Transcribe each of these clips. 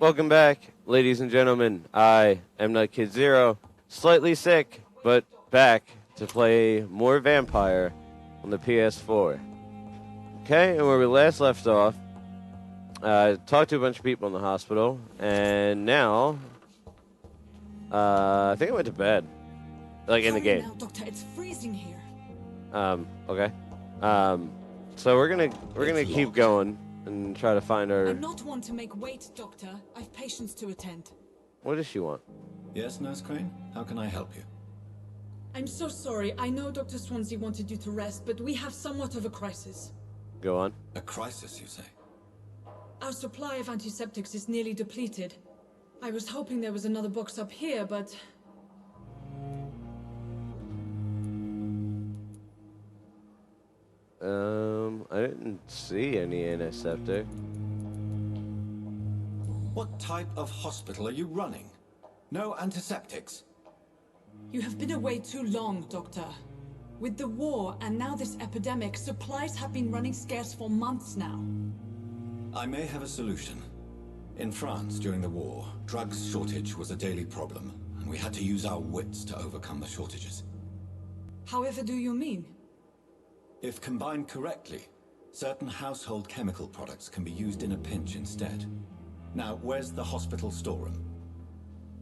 Welcome back, ladies and gentlemen. I am NightKid Zero, slightly sick, but back to play more Vampyr on the PS4. Okay, and where we last left off, talked to a bunch of people in the hospital, and now, I think I went to bed, like in the game. Now, Doctor, it's freezing here. Okay. So we're gonna keep going and try to find our. I'm not one to make wait, Doctor. I've patients to attend. What does she want? Yes, Nurse Crane? How can I help you? I'm so sorry. I know Dr. Swansea wanted you to rest, but we have somewhat of a crisis. Go on. A crisis, you say? Our supply of antiseptics is nearly depleted. I was hoping there was another box up here, but... I didn't see any antiseptic. What type of hospital are you running? No antiseptics? You have been away too long, Doctor. With the war and now this epidemic, supplies have been running scarce for months now. I may have a solution. In France, during the war, drugs shortage was a daily problem, and we had to use our wits to overcome the shortages. However do you mean? If combined correctly, certain household chemical products can be used in a pinch instead. Now, where's the hospital storeroom?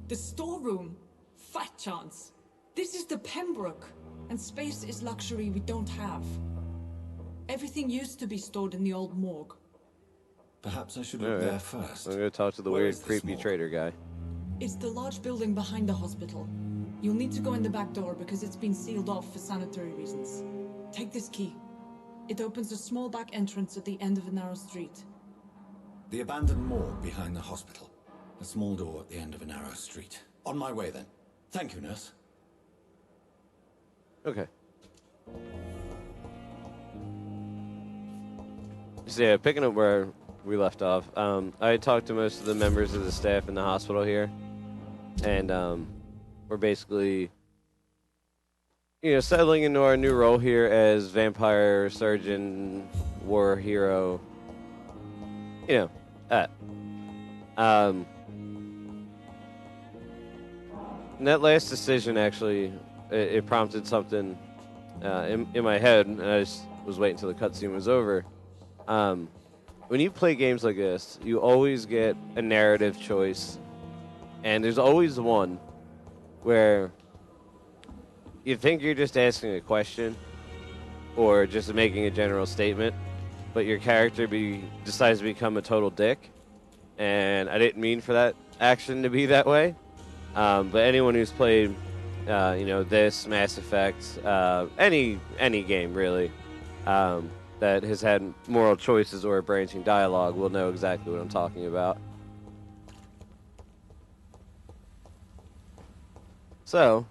The storeroom? Fat chance. This is the Pembroke, and space is luxury we don't have. Everything used to be stored in the old morgue. Perhaps I should look there first. I'm gonna talk to the weird, creepy trader guy. It's the large building behind the hospital. You'll need to go in the back door because it's been sealed off for sanitary reasons. Take this key. It opens a small back entrance at the end of a narrow street. The abandoned morgue behind the hospital. A small door at the end of a narrow street. On my way, then. Thank you, nurse. Okay. So yeah, picking up where we left off, I talked to most of the members of the staff in the hospital here, and we're basically, settling into our new role here as vampire surgeon, war hero, that. And that last decision, actually, it prompted something in my head, and I just was waiting until the cutscene was over. When you play games like this, you always get a narrative choice, and there's always one where you think you're just asking a question or just making a general statement, but your character decides to become a total dick, and I didn't mean for that action to be that way. But anyone who's played, this Mass Effect, any game really, that has had moral choices or a branching dialogue will know exactly what I'm talking about. So,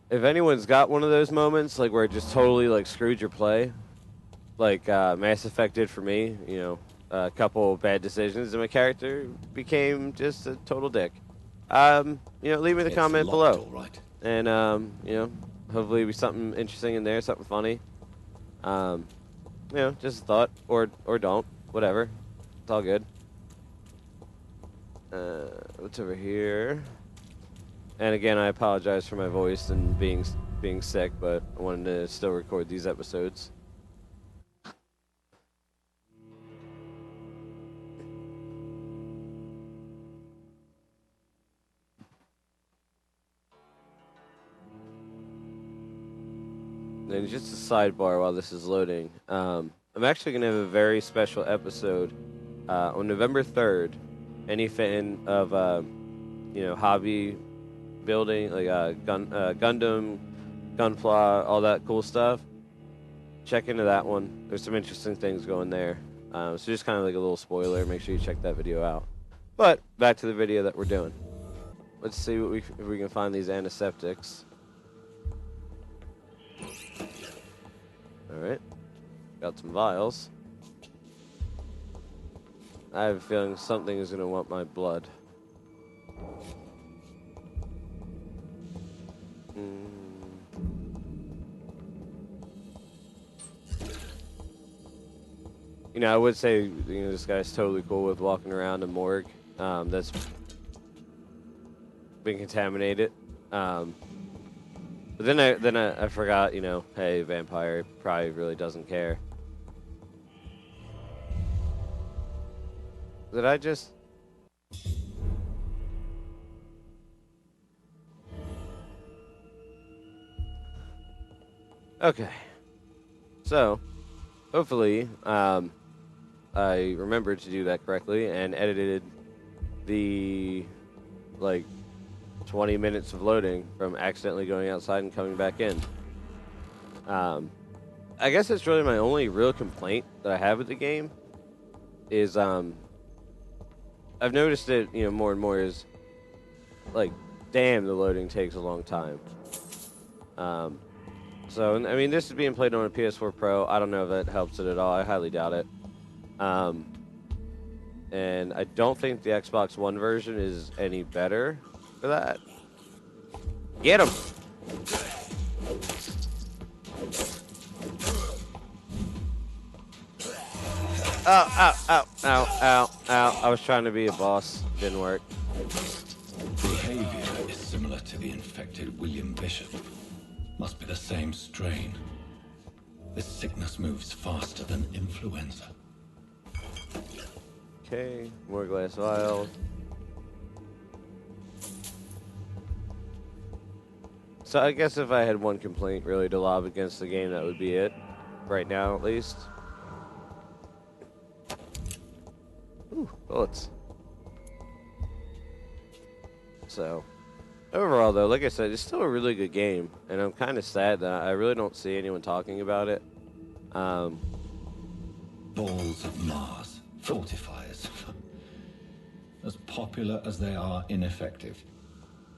if anyone's got one of those moments, like where it just totally like screwed your play, like Mass Effect did for me, a couple bad decisions and my character became just a total dick. Leave me the comment below. All right. And, hopefully be something interesting in there, something funny. Just a thought, or don't, whatever. It's all good. What's over here? And again, I apologize for my voice and being sick, but I wanted to still record these episodes. And just a sidebar while this is loading. I'm actually going to have a very special episode on November 3rd. Any fan of, hobby building, like Gundam, Gunpla, all that cool stuff, check into that one. There's some interesting things going there. So just kind of like a little spoiler. Make sure you check that video out. But back to the video that we're doing. Let's see if we can find these antiseptics. Alright, got some vials. I have a feeling something is going to want my blood. I would say, this guy's totally cool with walking around a morgue that's been contaminated. But then I forgot, you know, hey, Vampyr probably really doesn't care. Did I just... Okay. So, hopefully, I remembered to do that correctly and edited the, like, 20 minutes of loading from accidentally going outside and coming back in. I guess it's really my only real complaint that I have with the game is, I've noticed it, you know, more and more is, like, damn, the loading takes a long time. So, I mean, this is being played on a PS4 Pro. I don't know if that helps it at all. I highly doubt it. And I don't think the Xbox One version is any better for that. Get him! Ow, ow, ow, ow, ow, ow. I was trying to be a boss. Didn't work. Behavior is similar to the infected William Bishop. Must be the same strain. This sickness moves faster than influenza. Okay, more glass vials. So I guess if I had one complaint really to lob against the game, that would be it. Right now, at least. Ooh, bullets. So, overall though, like I said, it's still a really good game. And I'm kind of sad that I really don't see anyone talking about it. Balls of Mars. Fortifiers. As popular as they are ineffective.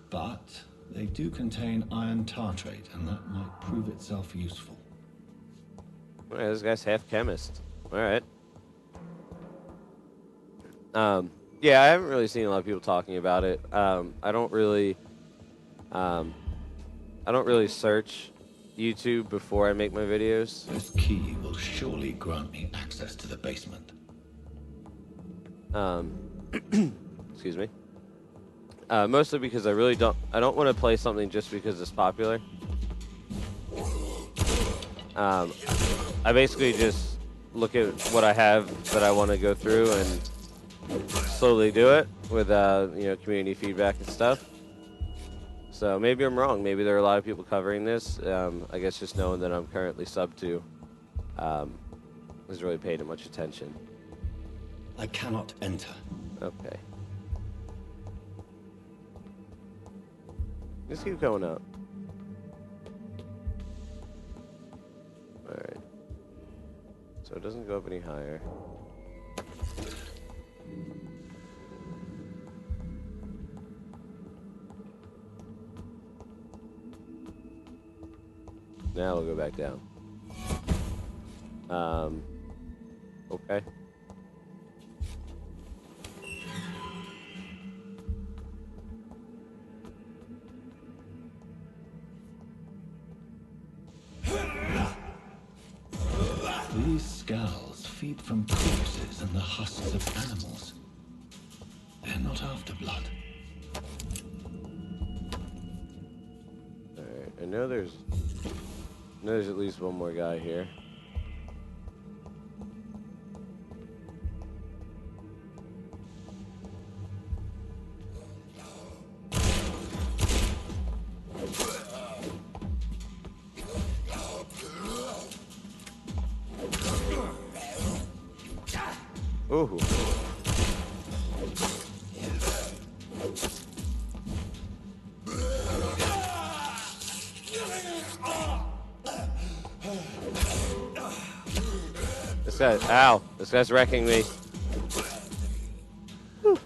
But they do contain iron tartrate, and that might prove itself useful. Alright, this guy's half chemist. Alright. Yeah, I haven't really seen a lot of people talking about it. I don't really search YouTube before I make my videos. This key will surely grant me access to the basement. Excuse me. Mostly because I don't want to play something just because it's popular. I basically just look at what I have that I want to go through and slowly do it with you know, community feedback and stuff. So maybe I'm wrong. Maybe there are a lot of people covering this. I guess just knowing that I'm currently subbed to has really paid much attention. I cannot enter. Okay. Just keep going up. Alright. So it doesn't go up any higher. Now we'll go back down. Okay. These skulls feed from corpses and the husks of animals. They're not after blood. Alright, I know there's at least one more guy here. Ooh. Ow, this guy's wrecking me. Whew.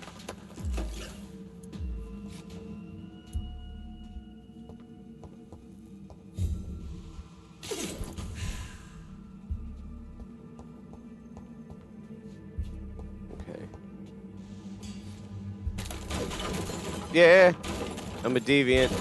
Okay. Yeah, I'm a deviant.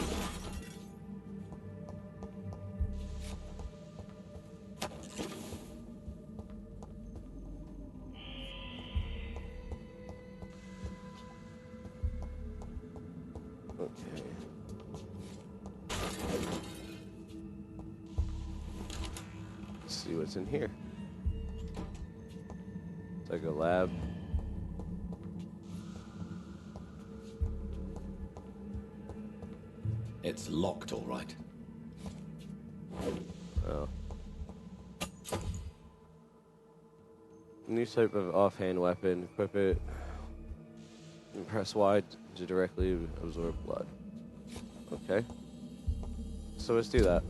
Okay. Let's see what's in here. It's like a lab. It's locked, all right. Oh. New type of offhand weapon. Equip it. And press Y to directly absorb blood. Okay. So let's do that.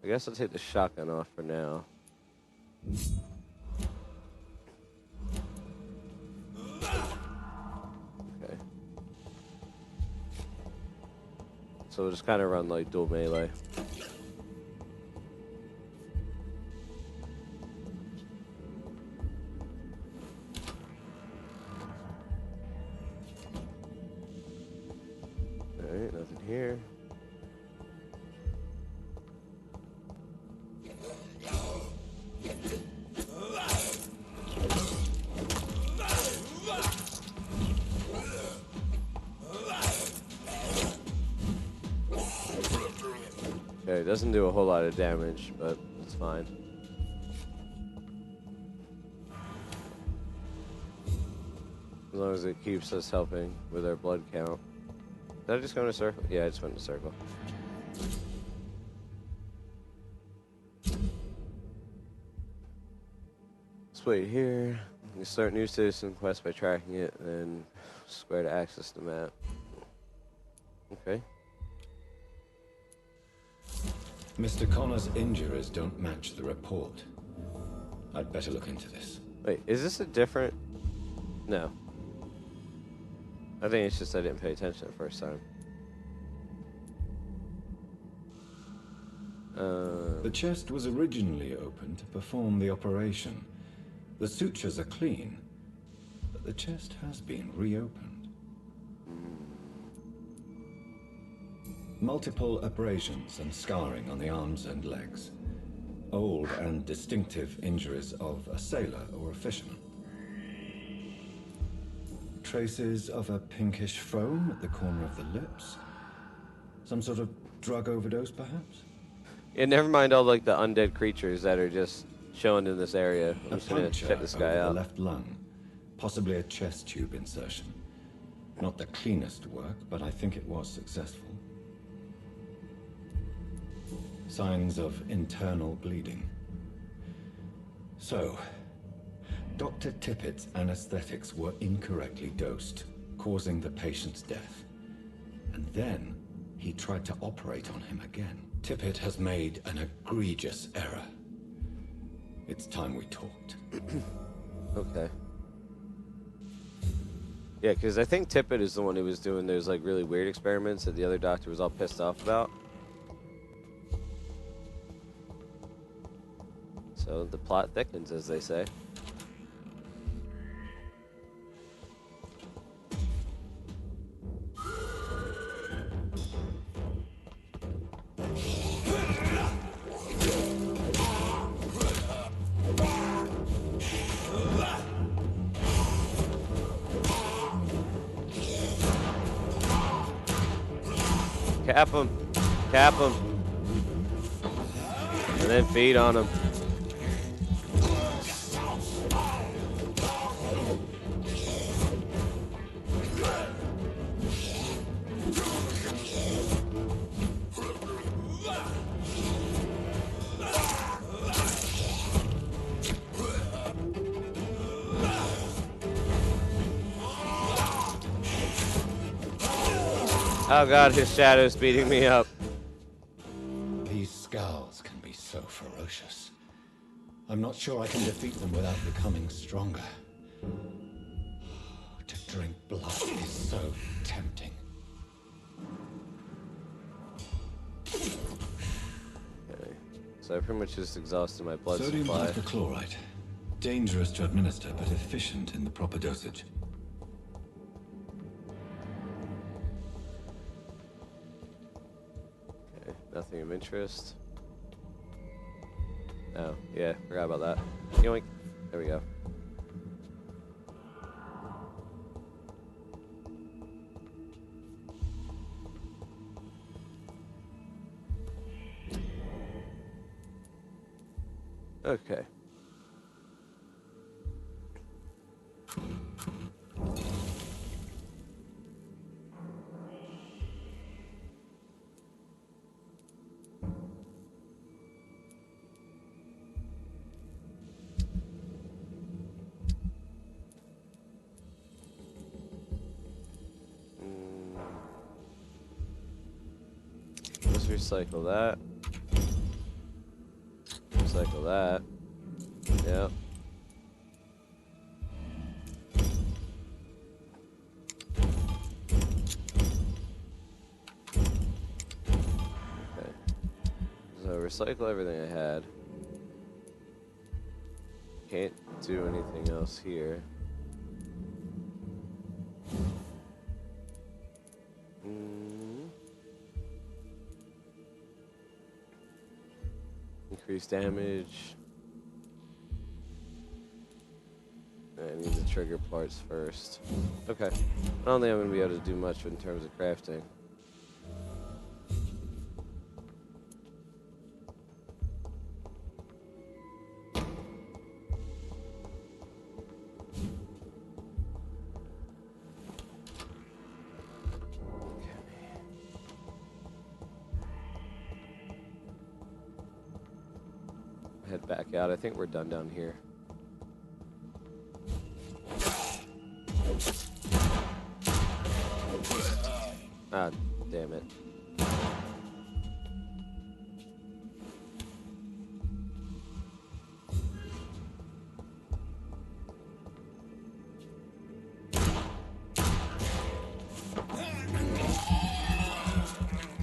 I guess I'll take the shotgun off for now. Okay. So we'll just kind of run like dual melee. Alright, nothing here. Okay, it doesn't do a whole lot of damage, but it's fine. As long as it keeps us helping with our blood count. Did I just go in a circle? Yeah, I just went in a circle. Let's wait here. You start new citizen quest by tracking it, and then square to access the map. Okay. Mr. Connor's injuries don't match the report. I'd better look into this. Wait, is this a different... No. I think it's just I didn't pay attention the first time. The chest was originally open to perform the operation. The sutures are clean, but the chest has been reopened. Multiple abrasions and scarring on the arms and legs. Old and distinctive injuries of a sailor or a fisherman. Traces of a pinkish foam at the corner of the lips. Some sort of drug overdose, perhaps? Yeah, never mind all like the undead creatures that are just showing in this area. I'm just gonna check this guy over out. the left lung. Possibly a chest tube insertion. Not the cleanest work, but I think it was successful. Signs of internal bleeding. So, Dr. Tippett's anesthetics were incorrectly dosed, causing the patient's death. And then, he tried to operate on him again. Tippett has made an egregious error. It's time we talked. Okay. Yeah, because I think Tippett is the one who was doing those like really weird experiments that the other doctor was all pissed off about. So the plot thickens, as they say. Cap him. Cap him. And then feed on him. Oh god, his shadow's beating me up. These scowls can be so ferocious. I'm not sure I can defeat them without becoming stronger. To drink blood is so tempting. Okay. So I pretty much just exhausted my blood Sodium supply. hypochlorite. Dangerous to administer, but efficient in the proper dosage. Okay, nothing of interest. Oh, yeah, forgot about that. Yoink. There we go. Okay. Let's recycle that. Recycle that. Yep. Okay. So recycle everything I had. Can't do anything else here. Increase damage. I need the trigger parts first. Okay. I don't think I'm going to be able to do much in terms of crafting. Head back out. I think we're done down here. Ah, damn it.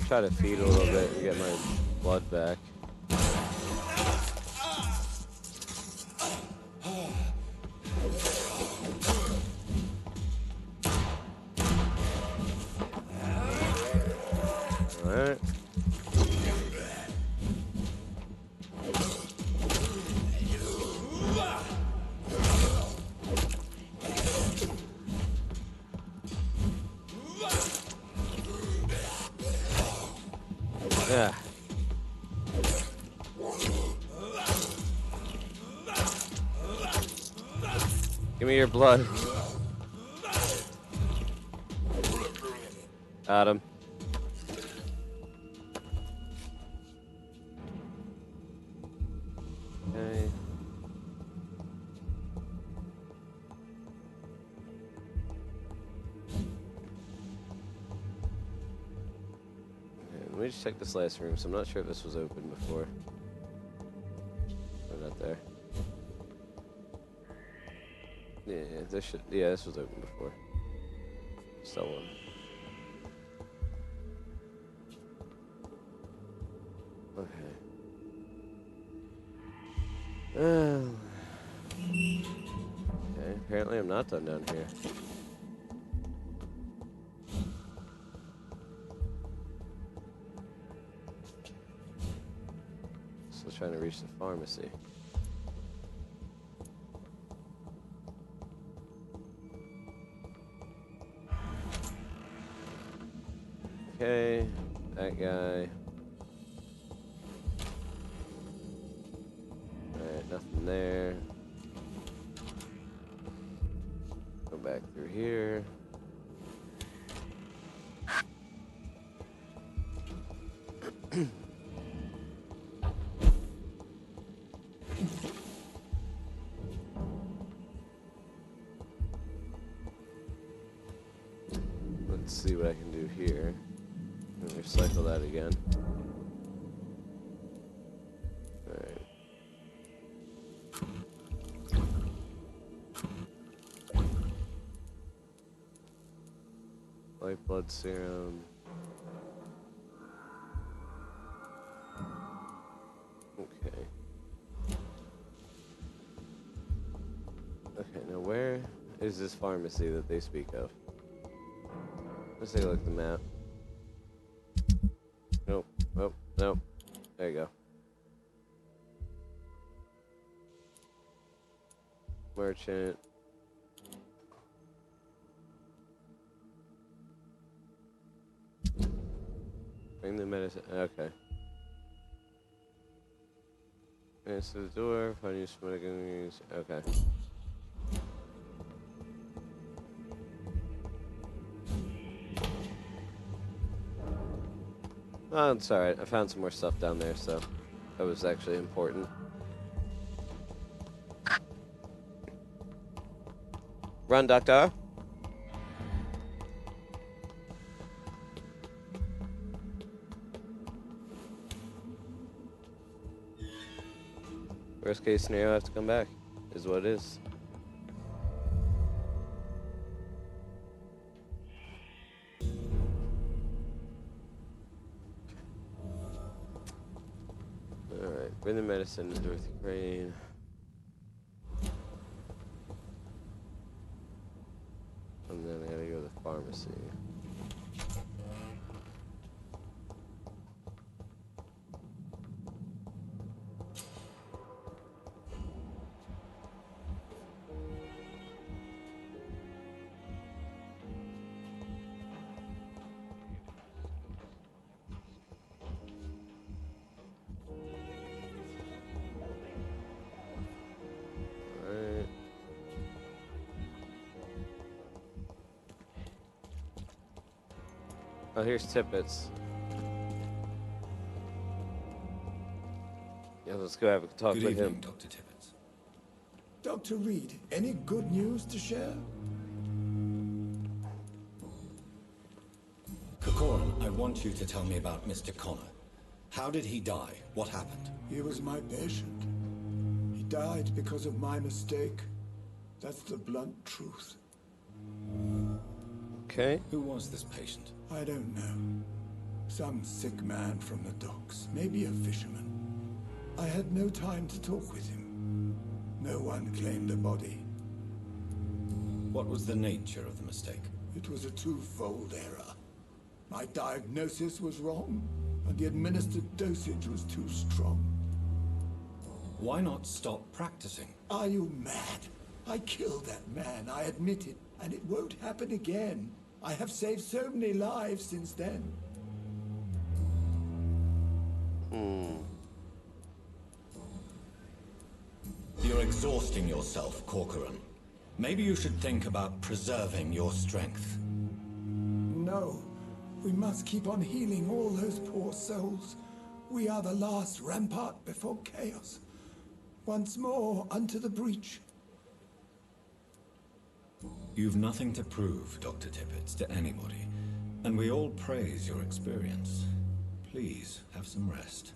Try to feed a little bit and get my blood back. Alright. Yeah. Give me your blood. Got him. Okay. Let me just check this last room. So I'm not sure if this was open before. Oh, not there. Yeah, this should. Yeah, this was open before. Still one. Okay. Okay. Apparently, I'm not done down here. Still trying to reach the pharmacy. Okay, that guy. Alright, nothing there. Go back through here. Let's see what I can do here. Recycle that again. Alright. White blood serum. Okay. Okay, now where is this pharmacy that they speak of? Let's take a look at the map. Nope. Oh, nope. There you go. Merchant. Bring the medicine. Okay. Answer the door. Find you smoking. Okay. Oh, it's alright. I found some more stuff down there, so that was actually important. Run, Doctor. Worst case scenario, I have to come back. Is what it is. Alright, bring the medicine to Dorothy Crane. And then I gotta go to the pharmacy. Alright. Oh, here's Tippets. Yeah, let's go have a talk Good with evening, him. Dr. Tippets. Dr. Reid, any good news to share? Corcoran, I want you to tell me about Mr. Connor. How did he die? What happened? He was my patient. He died because of my mistake. That's the blunt truth. Okay. Who was this patient? I don't know. Some sick man from the docks. Maybe a fisherman. I had no time to talk with him. No one claimed a body. What was the nature of the mistake? It was a twofold error. My diagnosis was wrong, and the administered dosage was too strong. Why not stop practicing? Are you mad? I killed that man, I admit it, and it won't happen again. I have saved so many lives since then. You're exhausting yourself, Corcoran. Maybe you should think about preserving your strength. No, we must keep on healing all those poor souls. We are the last rampart before chaos. Once more, unto the breach. You've nothing to prove, Dr. Tippets, to anybody. And we all praise your experience. Please, have some rest.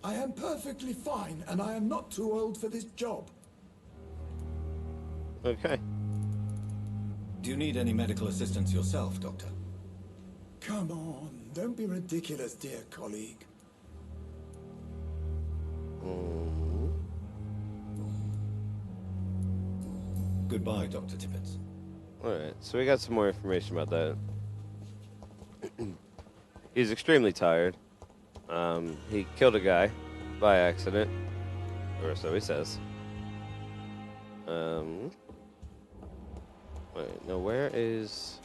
I am perfectly fine, and I am not too old for this job. Okay. Do you need any medical assistance yourself, Doctor? Come on, don't be ridiculous, dear colleague. Goodbye, Dr. Tippets. Alright, so we got some more information about that. He's extremely tired. He killed a guy by accident, or so he says. Wait, no, where is...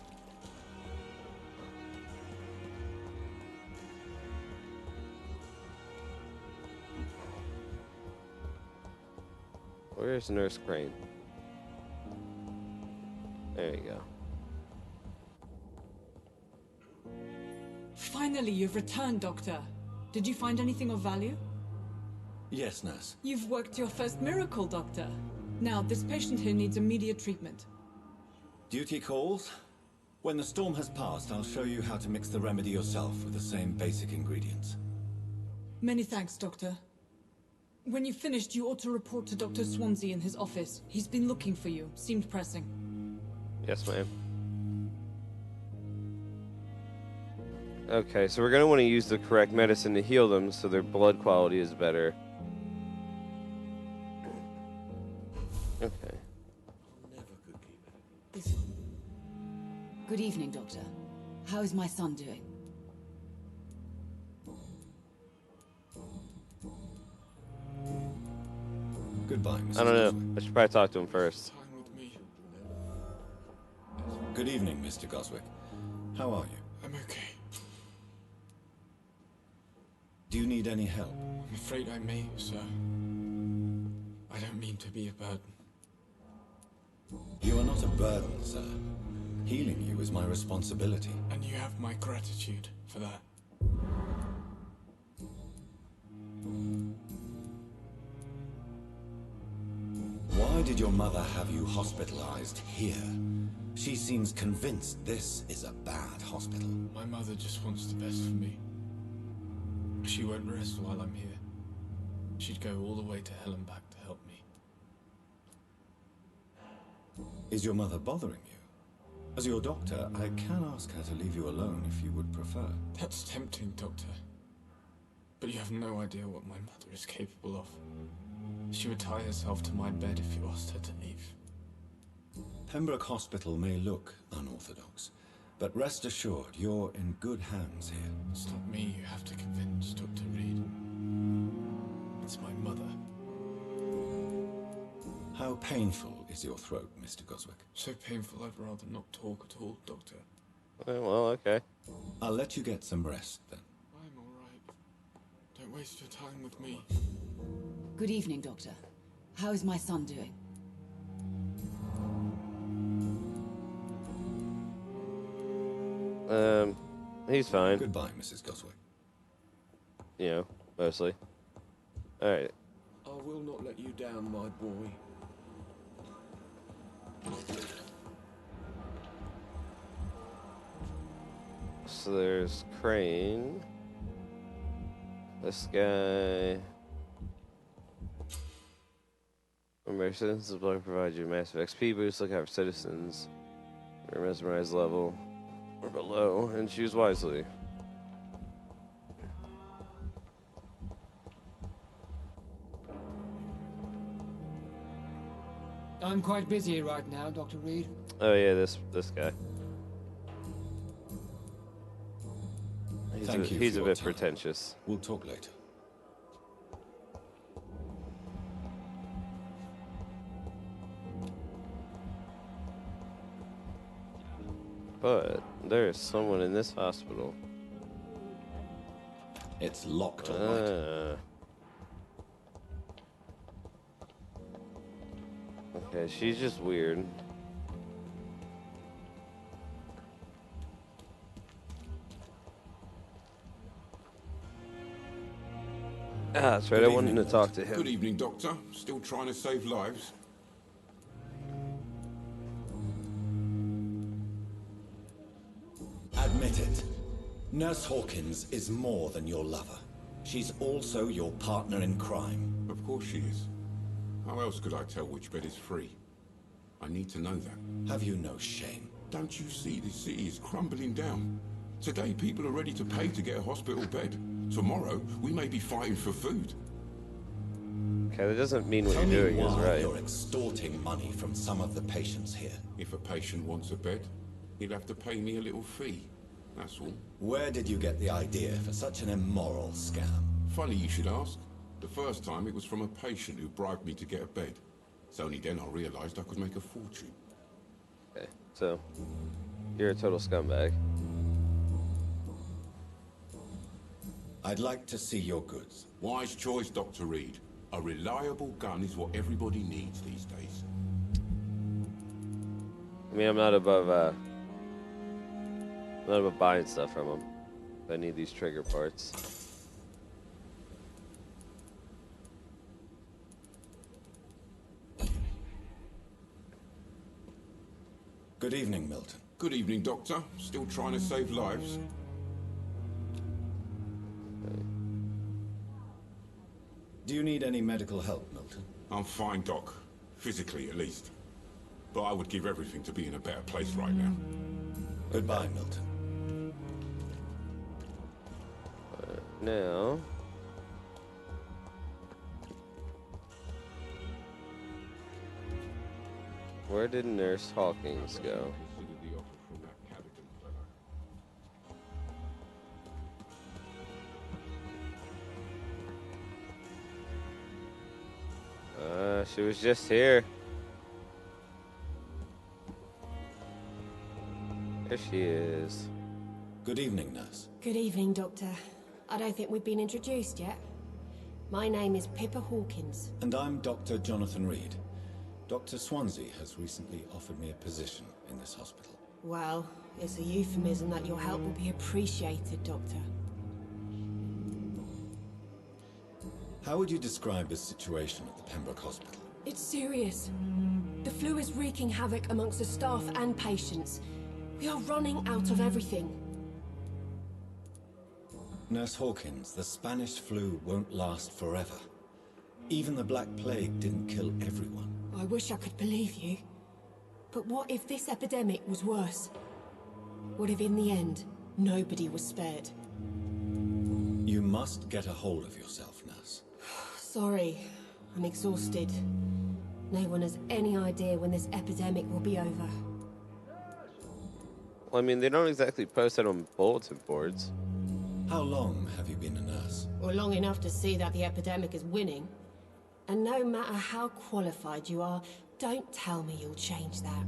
Where's Nurse Crane? There you go. Finally, you've returned, Doctor. Did you find anything of value? Yes, nurse. You've worked your first miracle, Doctor. Now, this patient here needs immediate treatment. Duty calls. When the storm has passed, I'll show you how to mix the remedy yourself with the same basic ingredients. Many thanks, Doctor. When you've finished, you ought to report to Dr. Swansea in his office. He's been looking for you. Seemed pressing. Yes, ma'am. Okay, so we're going to want to use the correct medicine to heal them so their blood quality is better. Okay. This one. Good evening, Doctor. How is my son doing? Goodbye, Mrs. I don't know. Goswick. I should probably talk to him first. Time with me. Good evening, Mr. Goswick. How are you? I'm okay. Do you need any help? I'm afraid I may, sir. I don't mean to be a burden. You are not a burden, sir. Healing you is my responsibility. And you have my gratitude for that. Why did your mother have you hospitalized here? She seems convinced this is a bad hospital. My mother just wants the best for me. She won't rest while I'm here. She'd go all the way to hell and back to help me. Is your mother bothering you? As your doctor, I can ask her to leave you alone if you would prefer. That's tempting, Doctor. But you have no idea what my mother is capable of. She would tie herself to my bed if you asked her to leave. Pembroke Hospital may look unorthodox, but rest assured you're in good hands here. It's not me you have to convince, Dr. Reid. It's my mother. How painful is your throat, Mr. Goswick? So painful I'd rather not talk at all, Doctor. Well, okay. I'll let you get some rest then. I'm alright. Don't waste your time with me. Good evening, Doctor. How is my son doing? He's fine. Goodbye, Mrs. Goswick. You know, mostly. Alright. I will not let you down, my boy. So there's Crane. This guy. Remember, citizens of blood provide you a massive XP boost. Look out for citizens. Or mesmerize level. Or below. And choose wisely. I'm quite busy right now, Dr. Reid. Oh yeah, this guy. Thank you. He's for a your bit time. pretentious. We'll talk later. But there is someone in this hospital. It's locked, all right. Okay, she's just weird. Ah, that's right. I wanted to talk to Good him. evening, Doctor. Still trying to save lives? Admit it. Nurse Hawkins is more than your lover. She's also your partner in crime. Of course she is. How else could I tell which bed is free? I need to know that. Have you no shame? Don't you see this city is crumbling down? Today, people are ready to pay to get a hospital bed. Tomorrow, we may be fighting for food. Okay, that doesn't mean what Tell you're me doing is why right. you're extorting money from some of the patients here. If a patient wants a bed, he'll have to pay me a little fee. That's all. Where did you get the idea for such an immoral scam? Funny you should ask. The first time it was from a patient who bribed me to get a bed. It's only then I realized I could make a fortune. Okay, so you're a total scumbag. I'd like to see your goods. Wise choice, Dr. Reid. A reliable gun is what everybody needs these days. I mean, I'm not above buying stuff from him. I need these trigger parts. Good evening, Milton. Good evening, Doctor. Still trying to save lives? Do you need any medical help, Milton? I'm fine, Doc. Physically, at least. But I would give everything to be in a better place right now. Goodbye, Milton. Now, where did Nurse Hawkins go? Consider the offer from that Cadigan fellow. She was just here. There she is. Good evening, nurse. Good evening, Doctor. I don't think we've been introduced yet. My name is Pippa Hawkins. And I'm Dr. Jonathan Reid. Dr. Swansea has recently offered me a position in this hospital. Well, it's a euphemism that your help will be appreciated, Doctor. How would you describe the situation at the Pembroke Hospital? It's serious. The flu is wreaking havoc amongst the staff and patients. We are running out of everything. Nurse Hawkins, the Spanish flu won't last forever. Even the Black Plague didn't kill everyone. I wish I could believe you. But what if this epidemic was worse? What if in the end, nobody was spared? You must get a hold of yourself, nurse. Sorry, I'm exhausted. No one has any idea when this epidemic will be over. Well, I mean, they don't exactly post it on bulletin boards. How long have you been a nurse? Or long enough to see that the epidemic is winning. And no matter how qualified you are, don't tell me you'll change that.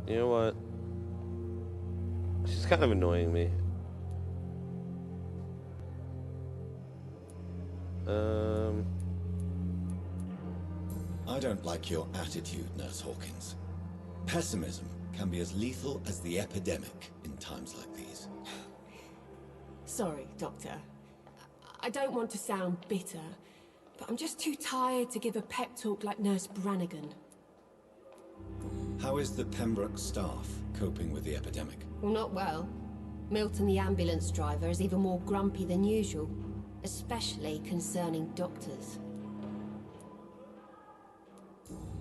You know what? She's kind of annoying me. I don't like your attitude, Nurse Hawkins. Pessimism can be as lethal as the epidemic in times like these. Sorry, Doctor. I don't want to sound bitter, but I'm just too tired to give a pep talk like Nurse Brannigan. How is the Pembroke staff coping with the epidemic? Well, not well. Milton, the ambulance driver, is even more grumpy than usual, especially concerning doctors.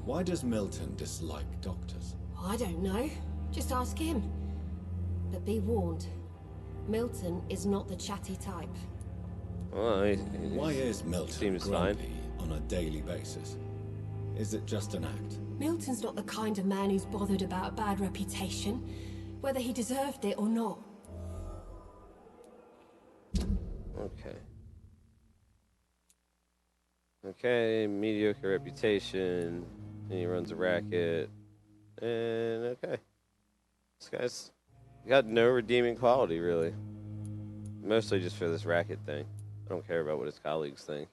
Why does Milton dislike doctors? I don't know. Just ask him. But be warned, Milton is not the chatty type. Well, Why is Milton seems grumpy fine. on a daily basis? Is it just an act? Milton's not the kind of man who's bothered about a bad reputation, whether he deserved it or not. Okay. Okay, mediocre reputation. And he runs a racket. And okay. This guy's got no redeeming quality, really. Mostly just for this racket thing. I don't care about what his colleagues think.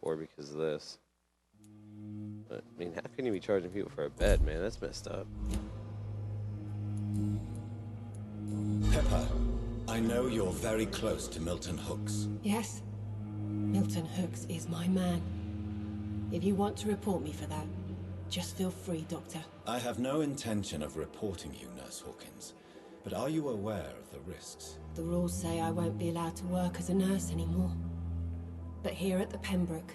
Or because of this. But, I mean, how can you be charging people for a bed, man? That's messed up. Pepper, I know you're very close to Milton Hooks. Yes, Milton Hooks is my man. If you want to report me for that, just feel free, Doctor. I have no intention of reporting you, Nurse Hawkins. But are you aware of the risks? The rules say I won't be allowed to work as a nurse anymore. But here at the Pembroke,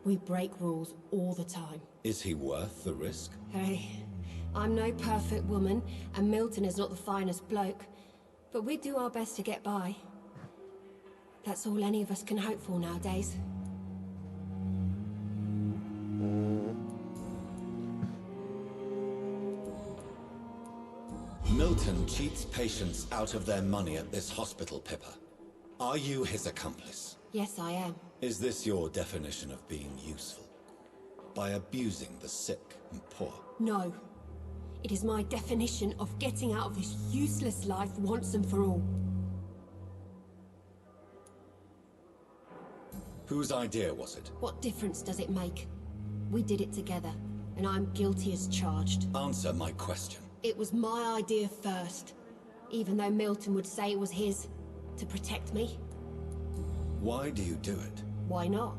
we break rules all the time. Is he worth the risk? Hey, I'm no perfect woman, and Milton is not the finest bloke. But we do our best to get by. That's all any of us can hope for nowadays. Milton cheats patients out of their money at this hospital, Pippa. Are you his accomplice? Yes, I am. Is this your definition of being useful? By abusing the sick and poor? No. It is my definition of getting out of this useless life once and for all. Whose idea was it? What difference does it make? We did it together, and I'm guilty as charged. Answer my question. It was my idea first, even though Milton would say it was his, to protect me. Why do you do it? Why not?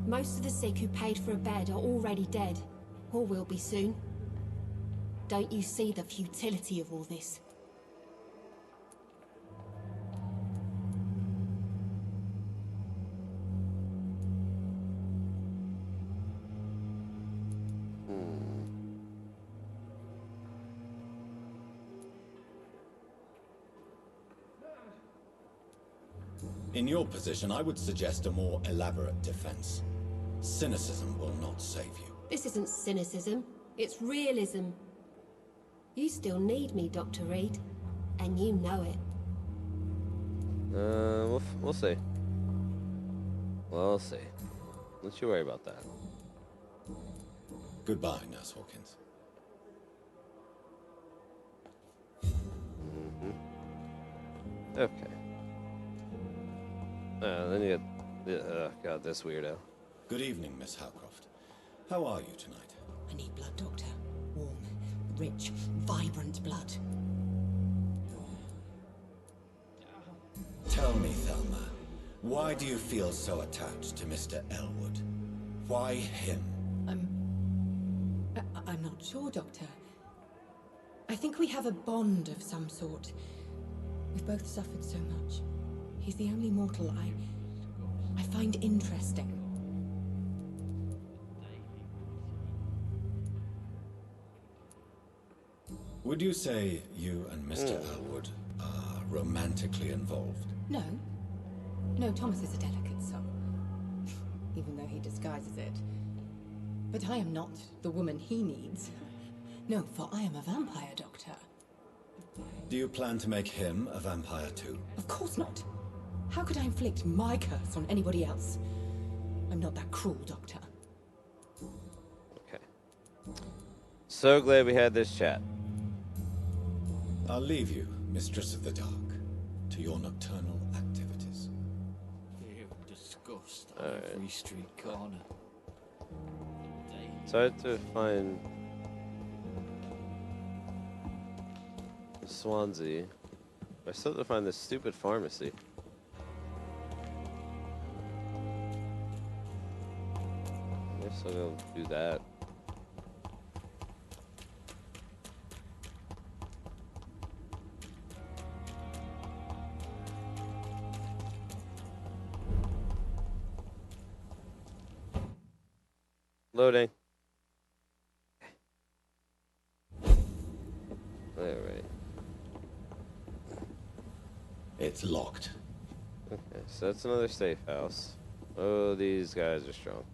Most of the sick who paid for a bed are already dead, or will be soon. Don't you see the futility of all this? In your position, I would suggest a more elaborate defense. Cynicism will not save you. This isn't cynicism, it's realism. You still need me, Dr. Reid, and you know it. We'll see. Well, we'll see. Don't you worry about that. Goodbye, Nurse Hawkins. Okay. Then you get... God, this weirdo. Good evening, Miss Howcroft. How are you tonight? I need blood, Doctor. Warm, rich, vibrant blood. Tell me, Thelma, why do you feel so attached to Mr. Elwood? Why him? I'm not sure, Doctor. I think we have a bond of some sort. We've both suffered so much. He's the only mortal I find interesting. Would you say you and Mr. Elwood are romantically involved? No. No, Thomas is a delicate soul. Even though he disguises it. But I am not the woman he needs. No, for I am a vampire, Doctor. Do you plan to make him a vampire too? Of course not. How could I inflict my curse on anybody else? I'm not that cruel, Doctor. Okay. So glad we had this chat. I'll leave you, Mistress of the Dark, to your nocturnal activities. You disgust on every street corner. So I had to find Swansea. I still have to find this stupid pharmacy. I guess I'll go do that. Loading. Alright. It's locked. Okay, so that's another safe house. Oh, these guys are strong.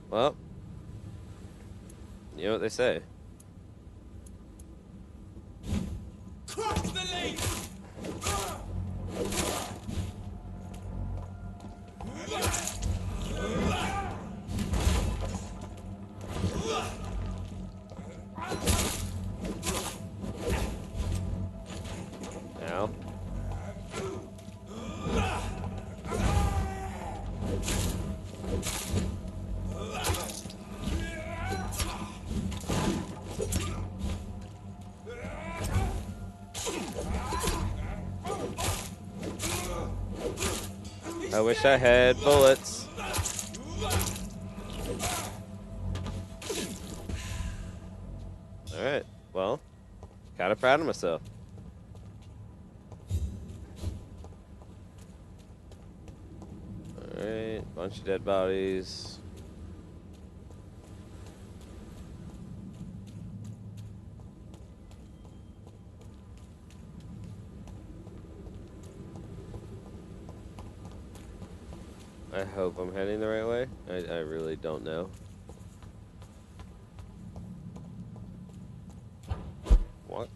Well, you know what they say. Crush the leaf! Now. I wish I had bullets. Alright, well, kinda proud of myself. Alright, bunch of dead bodies. I hope I'm heading the right way. I really don't know. What?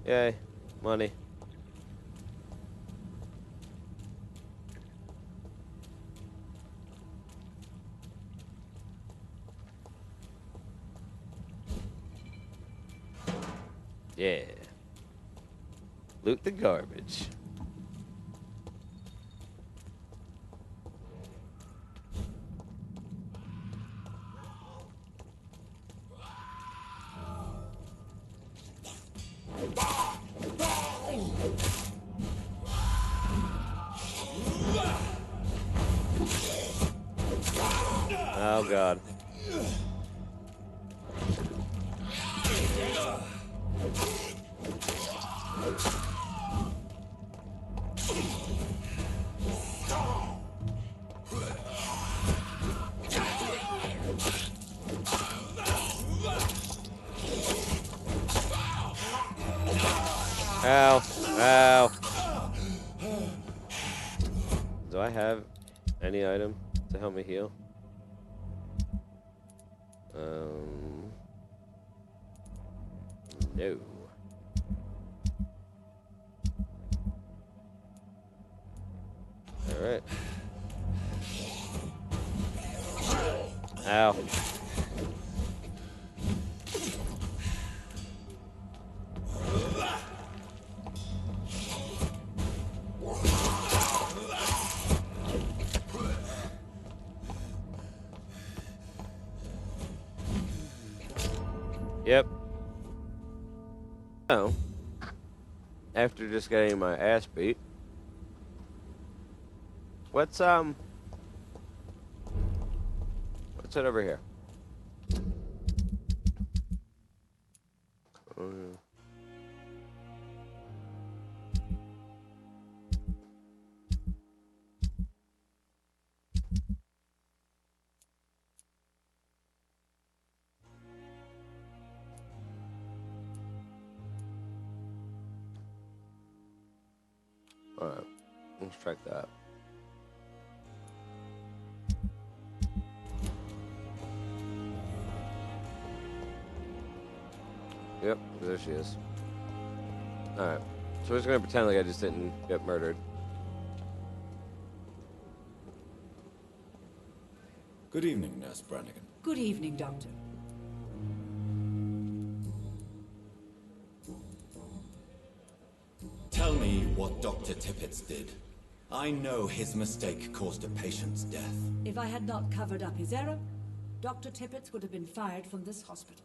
Yay, money. Yeah. Loot the garbage. Oh God. Ow. Ow. Do I have any item to help me heal? No. Alright. Ow. Yep. So, after just getting my ass beat, what's it over here? Alright, let's check that. Yep, there she is. Alright, so we're just gonna pretend like I just didn't get murdered. Good evening, Nurse Brannigan. Good evening, Doctor. Tell me what Dr. Tippett did. I know his mistake caused a patient's death. If I had not covered up his error, Dr. Tippett would have been fired from this hospital.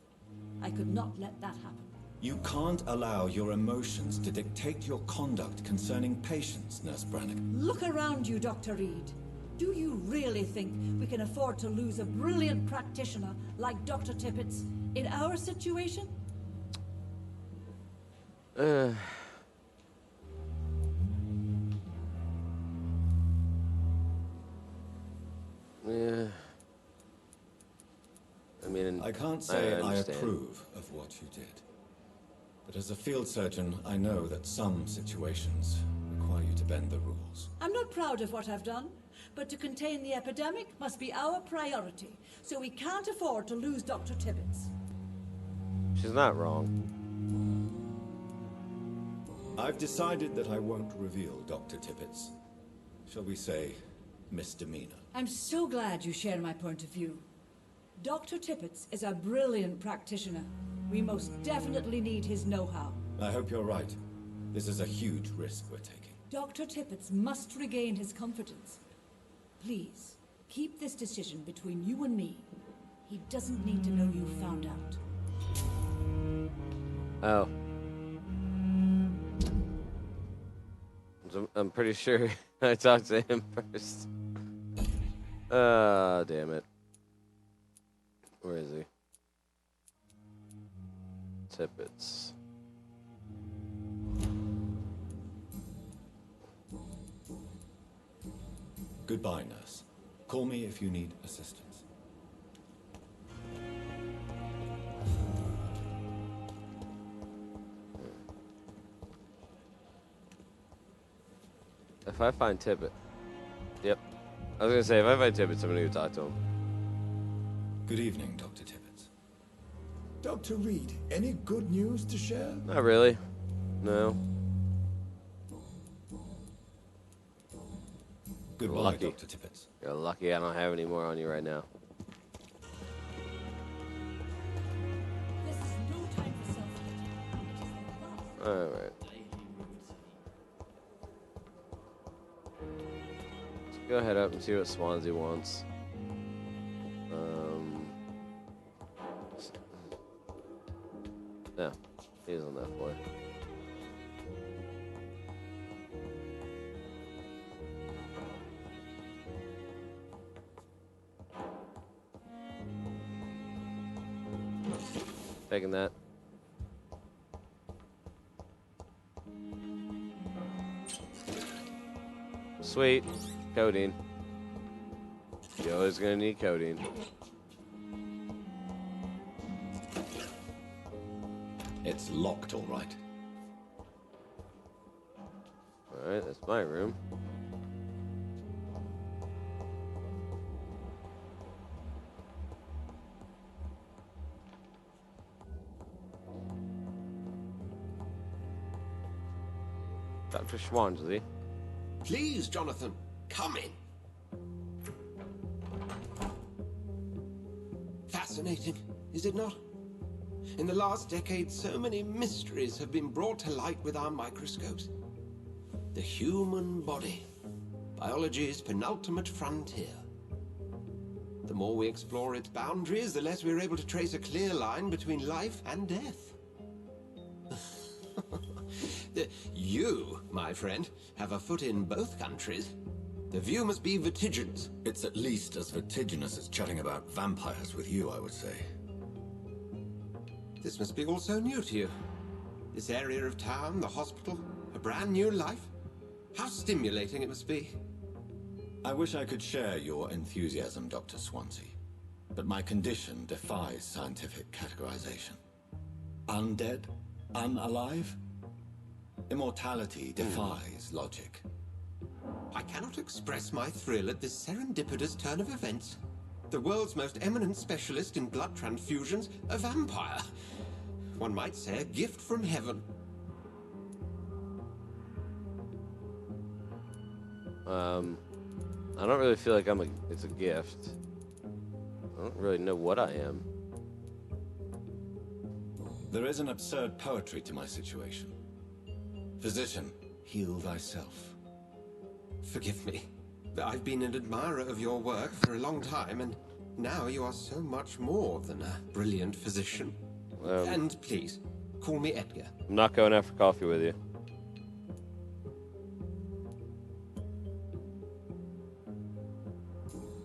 I could not let that happen. You can't allow your emotions to dictate your conduct concerning patients, Nurse Brannigan. Look around you, Dr. Reid. Do you really think we can afford to lose a brilliant practitioner like Dr. Tippett in our situation? Yeah. I mean, I can't say I approve of what you did. But as a field surgeon, I know that some situations require you to bend the rules. I'm not proud of what I've done, but to contain the epidemic must be our priority, so we can't afford to lose Dr. Tippett. She's not wrong. I've decided that I won't reveal Dr. Tippett's, shall we say, misdemeanor. I'm so glad you share my point of view. Dr. Tippett is a brilliant practitioner. We most definitely need his know-how. I hope you're right. This is a huge risk we're taking. Dr. Tippett must regain his confidence. Please, keep this decision between you and me. He doesn't need to know you found out. Oh. I'm pretty sure I talked to him first. Damn it. Where is he? Tippets. Goodbye, nurse. Call me if you need assistance. If I find Tippett. Yep. I was gonna say, if I find Tippett, I'm gonna go talk to him. Good evening, Dr. Tippett. Dr. Reid, any good news to share? Not really. No. Goodbye, lucky. Dr. Tippett. You're lucky I don't have any more on you right now. This is no time for self-pity. Alright. Let's go head up and see what Swansea wants. No, he's on that floor. Taking that. Sweet. Codeine. You're always gonna need codeine. It's locked, all right. Alright, that's my room. Dr. Schwansley. Please, Jonathan, come in. Fascinating, is it not? In the last decade, so many mysteries have been brought to light with our microscopes. The human body, biology's penultimate frontier. The more we explore its boundaries, the less we're able to trace a clear line between life and death. You, my friend, have a foot in both countries. The view must be vertiginous. It's at least as vertiginous as chatting about vampires with you, I would say. This must be all so new to you. This area of town, the hospital, a brand new life. How stimulating it must be. I wish I could share your enthusiasm, Dr. Swansea. But my condition defies scientific categorization. Undead? Unalive? Immortality defies logic. I cannot express my thrill at this serendipitous turn of events. The world's most eminent specialist in blood transfusions, a vampire. One might say a gift from heaven. I don't really feel like it's a gift. I don't really know what I am. There is an absurd poetry to my situation. Physician, heal thyself. Forgive me. I've been an admirer of your work for a long time, and now you are so much more than a brilliant physician. And please, call me Edgar. I'm not going out for coffee with you.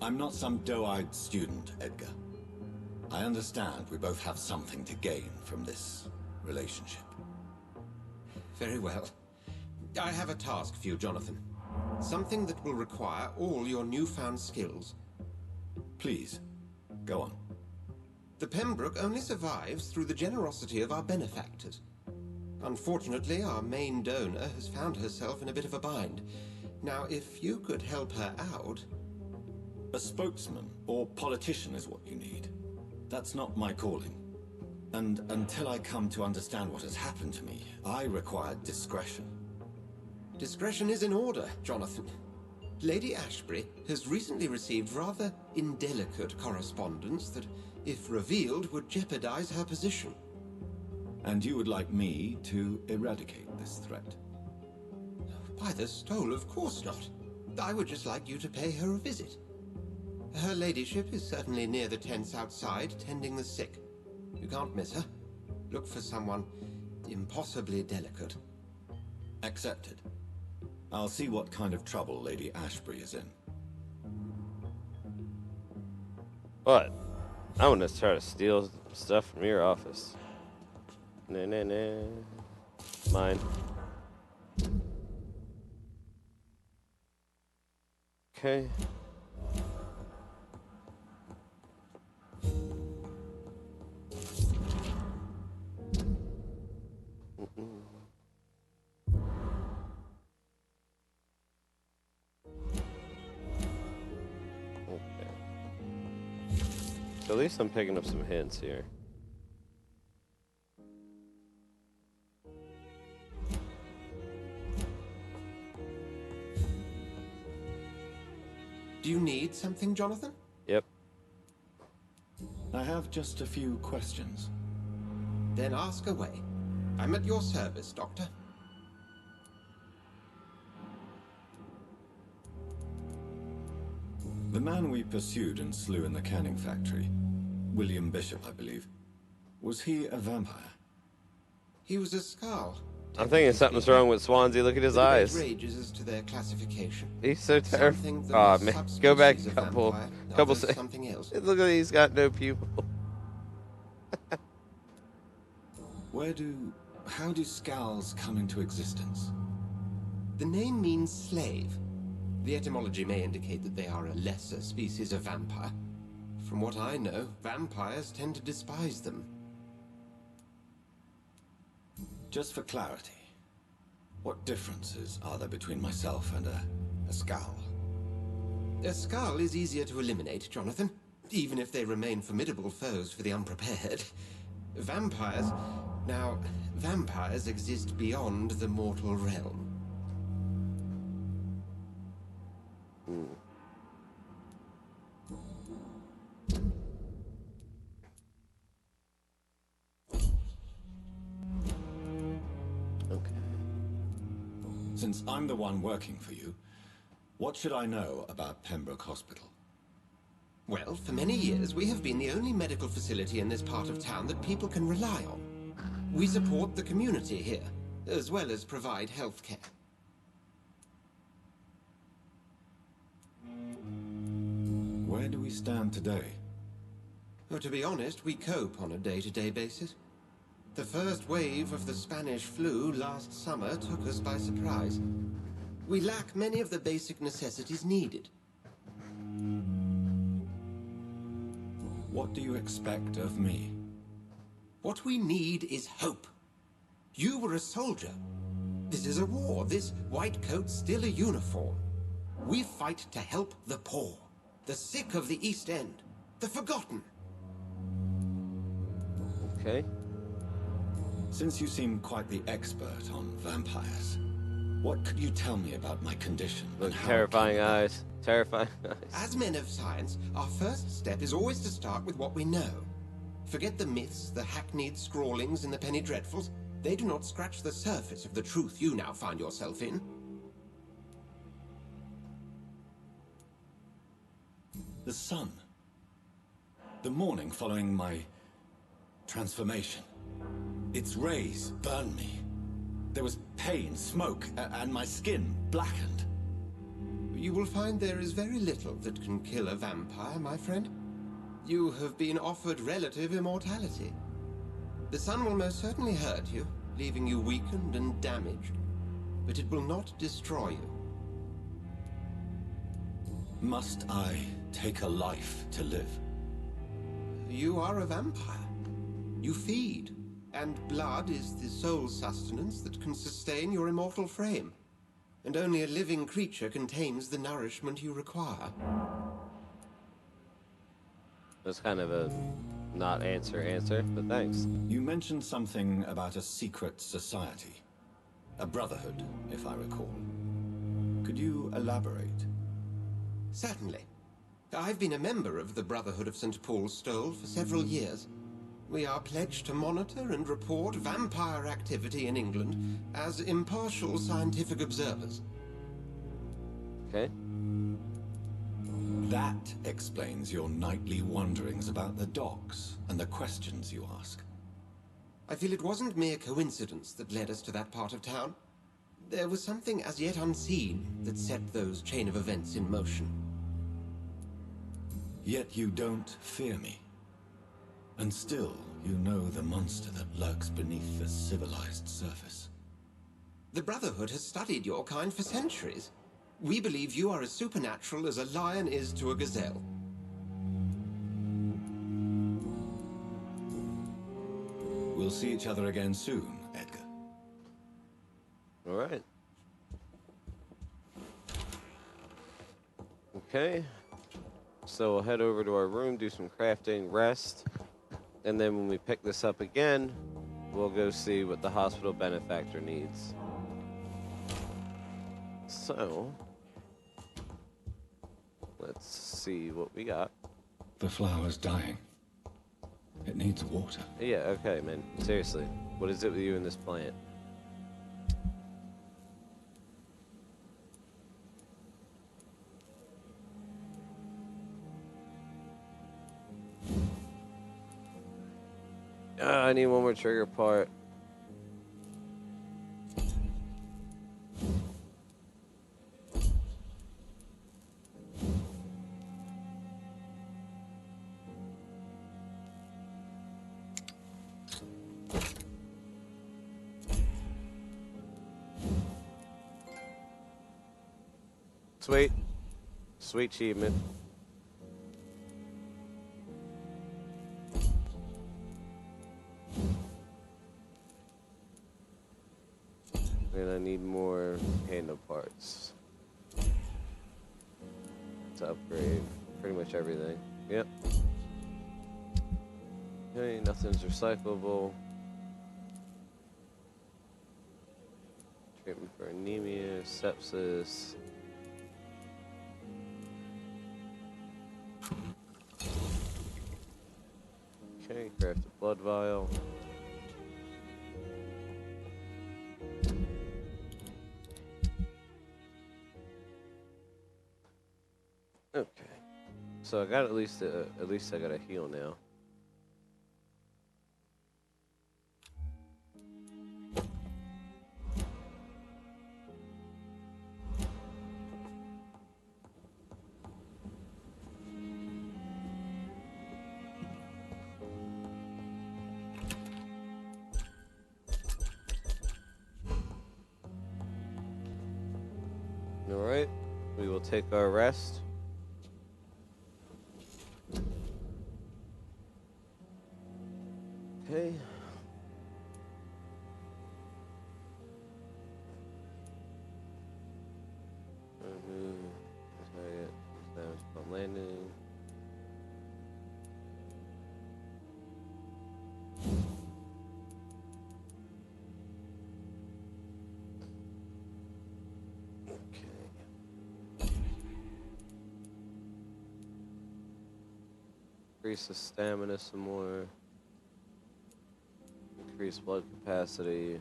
I'm not some doe-eyed student, Edgar. I understand we both have something to gain from this relationship. Very well. I have a task for you, Jonathan. Something that will require all your newfound skills. Please, go on. The Pembroke only survives through the generosity of our benefactors. Unfortunately, our main donor has found herself in a bit of a bind. Now, if you could help her out... A spokesman or politician is what you need. That's not my calling. And until I come to understand what has happened to me, I require discretion. Discretion is in order, Jonathan. Lady Ashbury has recently received rather indelicate correspondence that, if revealed, would jeopardize her position. And you would like me to eradicate this threat? By the stole, of course not. I would just like you to pay her a visit. Her ladyship is certainly near the tents outside, tending the sick. You can't miss her. Look for someone impossibly delicate. Accepted. I'll see what kind of trouble Lady Ashbury is in. What? I want to try to steal stuff from your office. Nah. Mine. Okay. So at least I'm picking up some hints here. Do you need something, Jonathan? Yep. I have just a few questions. Then ask away. I'm at your service, Doctor. The man we pursued and slew in the canning factory, William Bishop, I believe, was he a vampire? He was a Skull. I'm thinking something's wrong with Swansea. Look at his eyes. Rages as to their classification. He's so terrible. Aw, man. Go back a couple something else. Look at he's got no pupil. How do Skulls come into existence? The name means slave. The etymology may indicate that they are a lesser species of vampire. From what I know, vampires tend to despise them. Just for clarity, what differences are there between myself and a Skull? A Skull is easier to eliminate, Jonathan, even if they remain formidable foes for the unprepared. Vampires... Now, vampires exist beyond the mortal realm. Hmm. Okay. Since I'm the one working for you, what should I know about Pembroke Hospital? Well, for many years, we have been the only medical facility in this part of town that people can rely on. We support the community here, as well as provide health care. Where do we stand today? Oh, to be honest, we cope on a day-to-day basis. The first wave of the Spanish flu last summer took us by surprise. We lack many of the basic necessities needed. What do you expect of me? What we need is hope. You were a soldier. This is a war. This white coat's still a uniform. We fight to help the poor, the sick of the East End, the forgotten. Okay. Since you seem quite the expert on vampires, what could you tell me about my condition? Look, terrifying eyes. Terrifying eyes. As men of science, our first step is always to start with what we know. Forget the myths, the hackneyed scrawlings in the penny dreadfuls. They do not scratch the surface of the truth you now find yourself in. The sun. The morning following my transformation. Its rays burned me. There was pain, smoke, and my skin blackened. You will find there is very little that can kill a vampire, my friend. You have been offered relative immortality. The sun will most certainly hurt you, leaving you weakened and damaged, but it will not destroy you. Must I take a life to live? You are a vampire. You feed, and blood is the sole sustenance that can sustain your immortal frame. And only a living creature contains the nourishment you require. That's kind of a not answer, but thanks. You mentioned something about a secret society. A brotherhood, if I recall. Could you elaborate? Certainly. I've been a member of the Brotherhood of St. Paul's Stole for several years. We are pledged to monitor and report vampire activity in England as impartial scientific observers. Okay. That explains your nightly wanderings about the docks and the questions you ask. I feel it wasn't mere coincidence that led us to that part of town. There was something as yet unseen that set those chain of events in motion. Yet you don't fear me. And still, you know the monster that lurks beneath the civilized surface. The Brotherhood has studied your kind for centuries. We believe you are as supernatural as a lion is to a gazelle. We'll see each other again soon, Edgar. All right. Okay. So we'll head over to our room, do some crafting, rest. And then when we pick this up again, we'll go see what the hospital benefactor needs. So, let's see what we got. The flower's dying. It needs water. Yeah, okay, man. Seriously, what is it with you and this plant? I need one more trigger part. Sweet. Sweet achievement. And I need more handle parts to upgrade pretty much everything. Yep. Okay, nothing's recyclable. Treatment for anemia, sepsis. Okay, craft a blood vial. Okay, so I got at least I got a heal now. All right, we will take our rest. Okay. Remove target damage upon landing. Increase the stamina some more. Increase blood capacity.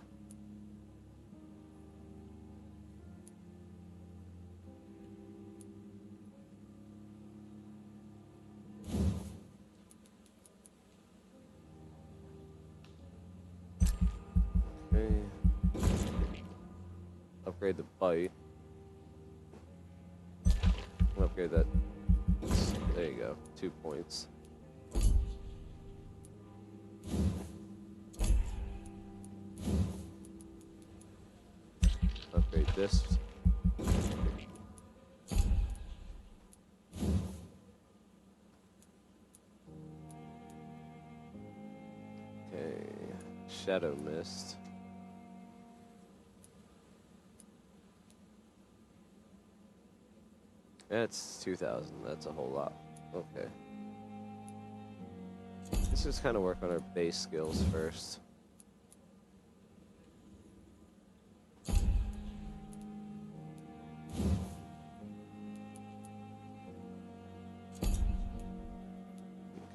Okay. Upgrade the bite. Upgrade that. There you go. 2 points. Upgrade this. Okay. Shadow Mist. That's 2,000. That's a whole lot. Okay. Let's just kind of work on our base skills first.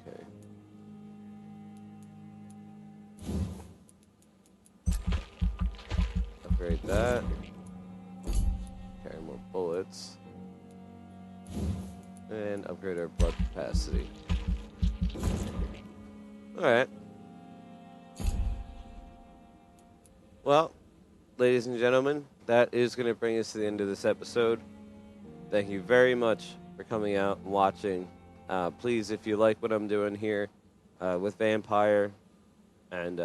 Okay. Upgrade that. Carry more bullets. And upgrade our blood capacity. Alright. Well, ladies and gentlemen, that is going to bring us to the end of this episode. Thank you very much for coming out and watching. Please, if you like what I'm doing here with Vampyr and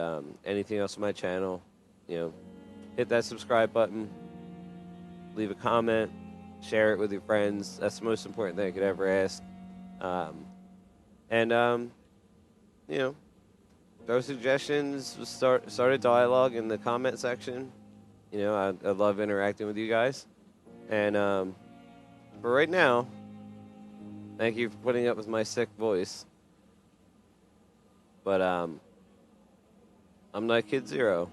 anything else on my channel, you know, hit that subscribe button, leave a comment, share it with your friends. That's the most important thing I could ever ask. You know, throw suggestions, start a dialogue in the comment section. You know, I love interacting with you guys. And for right now, thank you for putting up with my sick voice. But I'm NightKid 0.